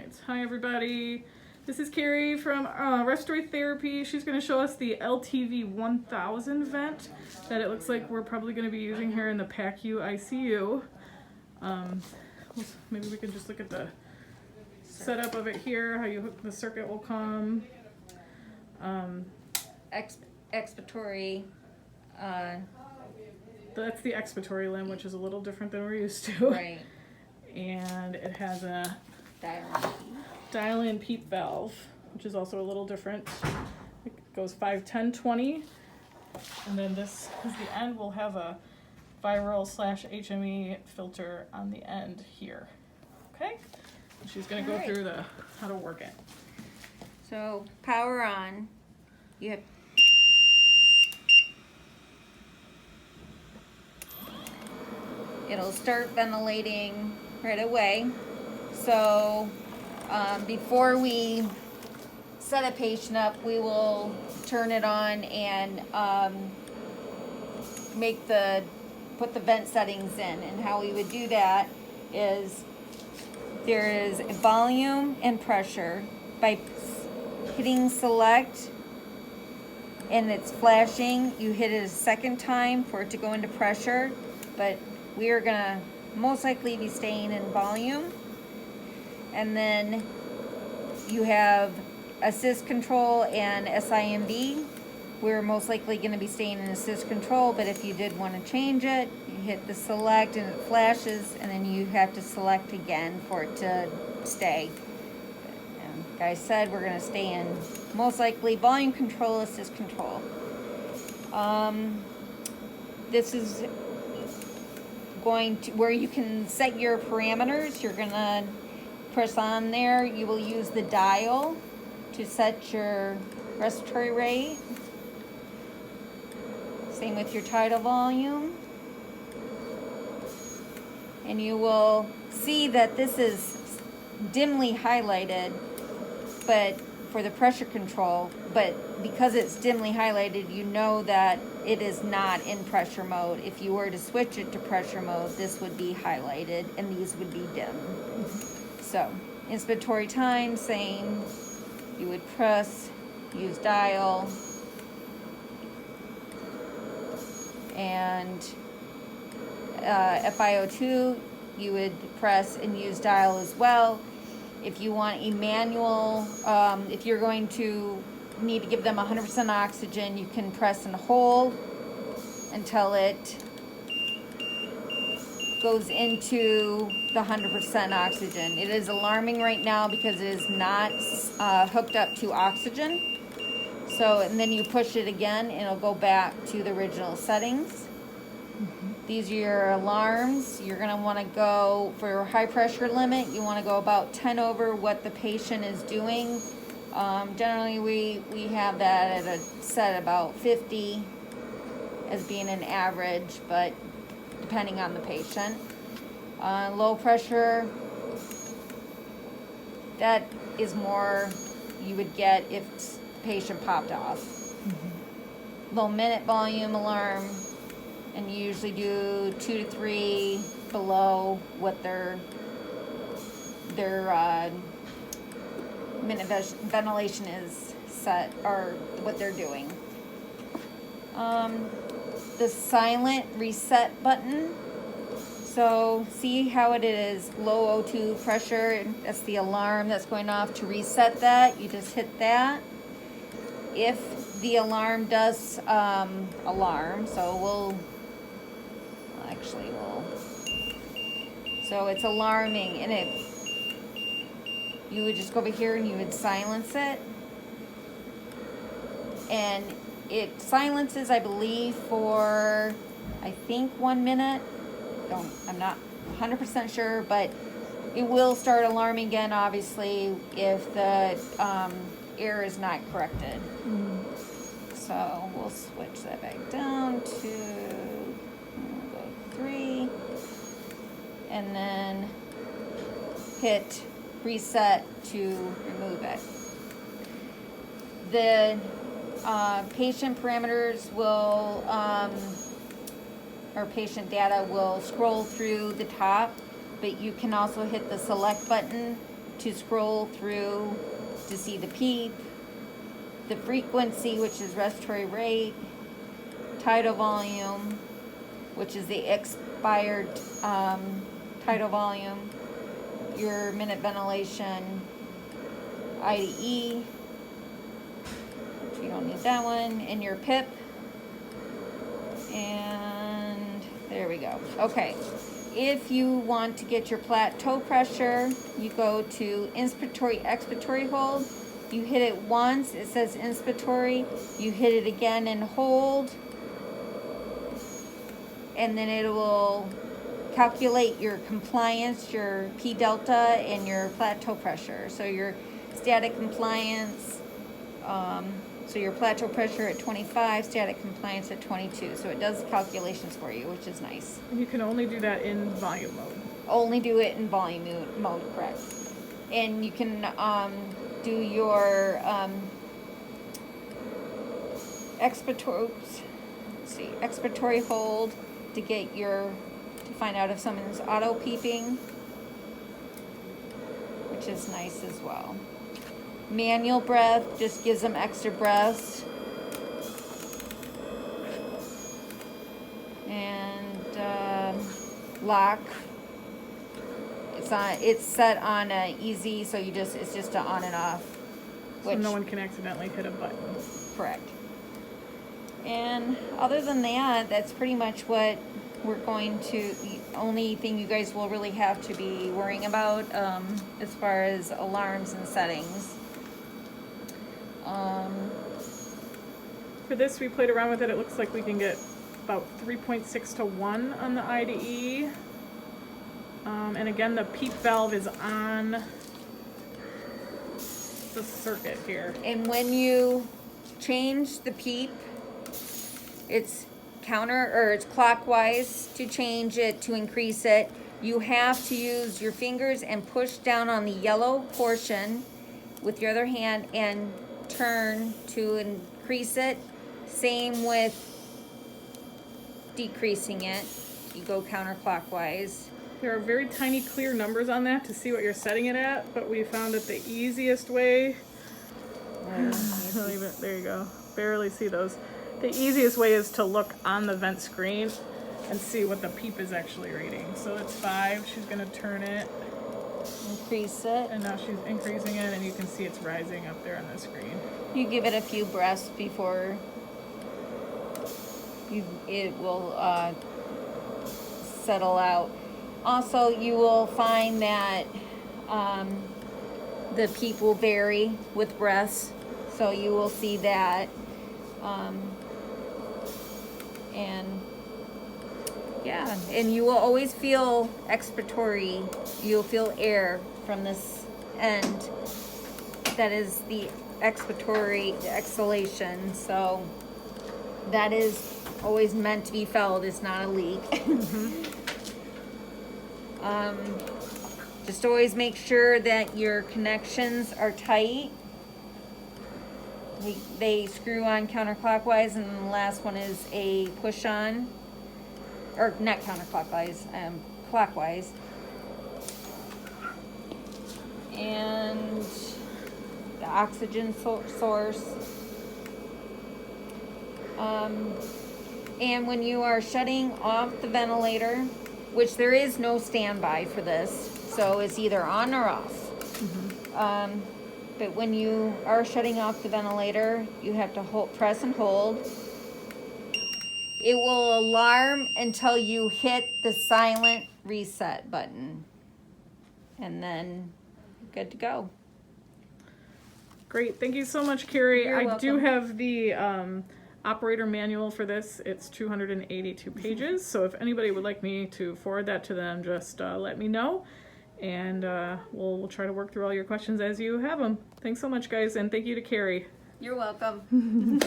Alright, hi everybody. This is Carrie from Respiratory Therapy. She's going to show us the LTV 1000 vent that it looks like we're probably going to be using here in the PACU ICU. Maybe we can just look at the setup of it here, how you hook the circuit will come. Expiratory. That's the expiratory limb, which is a little different than we're used to. Right. And it has a Dial-in PEEP valve, which is also a little different. It goes 5, 10, 20. And then this is the end. We'll have a viral / HME filter on the end here. Okay? And she's going to go through how to work it. So power on. You have it'll start ventilating right away. So before we set a patient up, we will turn it on and put the vent settings in. And how we would do that is there is volume and pressure. By hitting select and it's flashing, you hit it a second time for it to go into pressure, but we are gonna most likely be staying in volume. And then you have assist control and SIMV. We're most likely going to be staying in assist control, but if you did want to change it, you hit the select and it flashes, and then you have to select again for it to stay. And like I said, we're going to stay in most likely volume control, assist control. This is going to where you can set your parameters. You're going to press on there. You will use the dial to set your respiratory rate. Same with your tidal volume. And you will see that this is dimly highlighted, but for the pressure control, but because it's dimly highlighted, you know that it is not in pressure mode. If you were to switch it to pressure mode, this would be highlighted and these would be dim. So, inspiratory time, same. You would press, use dial, and FiO2, you would press and use dial as well. If you want a manual, if you're going to need to give them 100% oxygen, you can press and hold until it goes into the 100% oxygen. It is alarming right now because it is not hooked up to oxygen. So, and then you push it again and it'll go back to the original settings. These are your alarms. You're going to want to go for high pressure limit. You want to go about 10 over what the patient is doing. Generally, we have that at a set about 50 as being an average, but depending on the patient. Low pressure, that is more you would get if the patient popped off. Low minute volume alarm, and you usually do 2 to 3 below what their minute ventilation is set, or what they're doing. The silent reset button. So see how it is low O2 pressure. That's the alarm that's going off. To reset that, you just hit that. If the alarm does alarm, so it's alarming, and you would just go over here and you would silence it, and it silences, I believe, for I think 1 minute. I'm not 100% sure, but it will start alarming again, obviously, if the air is not corrected. So we'll switch that back down to 3, and then hit reset to remove it. The patient parameters will or patient data will scroll through the top, but you can also hit the select button to scroll through to see the PEEP, the frequency, which is respiratory rate, tidal volume, which is the expired tidal volume, your minute ventilation, IDE, which we don't need that one, and your PIP. And there we go. Okay. If you want to get your plateau pressure, you go to inspiratory, expiratory hold. You hit it once, it says inspiratory. You hit it again and hold. And then it will calculate your compliance, your P delta, and your plateau pressure. So your static compliance, so your plateau pressure at 25, static compliance at 22. So it does calculations for you, which is nice. And you can only do that in volume mode. Only do it in volume mode, correct. And you can do your expiratory hold to get to find out if someone's auto peeping, which is nice as well. Manual breath just gives them extra breaths. And lock. It's set on easy, so it's just a on and off. So no one can accidentally hit a button. Correct. And other than that, that's pretty much what we're going to, the only thing you guys will really have to be worrying about as far as alarms and settings. For this, we played around with it. It looks like we can get about 3.6 to 1 on the IDE. And again, the PEEP valve is on the circuit here. And when you change the PEEP, it's it's clockwise to change it, to increase it. You have to use your fingers and push down on the yellow portion with your other hand and turn to increase it. Same with decreasing it. You go counterclockwise. There are very tiny clear numbers on that to see what you're setting it at, but we found that the easiest way, there you go, barely see those. The easiest way is to look on the vent screen and see what the PEEP is actually reading. So it's 5, she's gonna turn it. Increase it. And now she's increasing it, and you can see it's rising up there on the screen. You give it a few breaths before it will settle out. Also, you will find that the PEEP will vary with breaths, so you will see that. And yeah, and you will always feel expiratory. You'll feel air from this end. That is the expiratory, the exhalation. So that is always meant to be felt. It's not a leak. Just always make sure that your connections are tight. They screw on counterclockwise, and the last one is a push on, or not counterclockwise, clockwise. And the oxygen source. And when you are shutting off the ventilator, which there is no standby for this, so it's either on or off. But when you are shutting off the ventilator, you have to press and hold. It will alarm until you hit the silent reset button. And then good to go. Great, thank you so much, Carrie. You're I do welcome. have the operator manual for this. It's 282 pages, so if anybody would like me to forward that to them, just let me know. And we'll try to work through all your questions as you have them. Thanks so much, guys, and thank you to Carrie. You're welcome.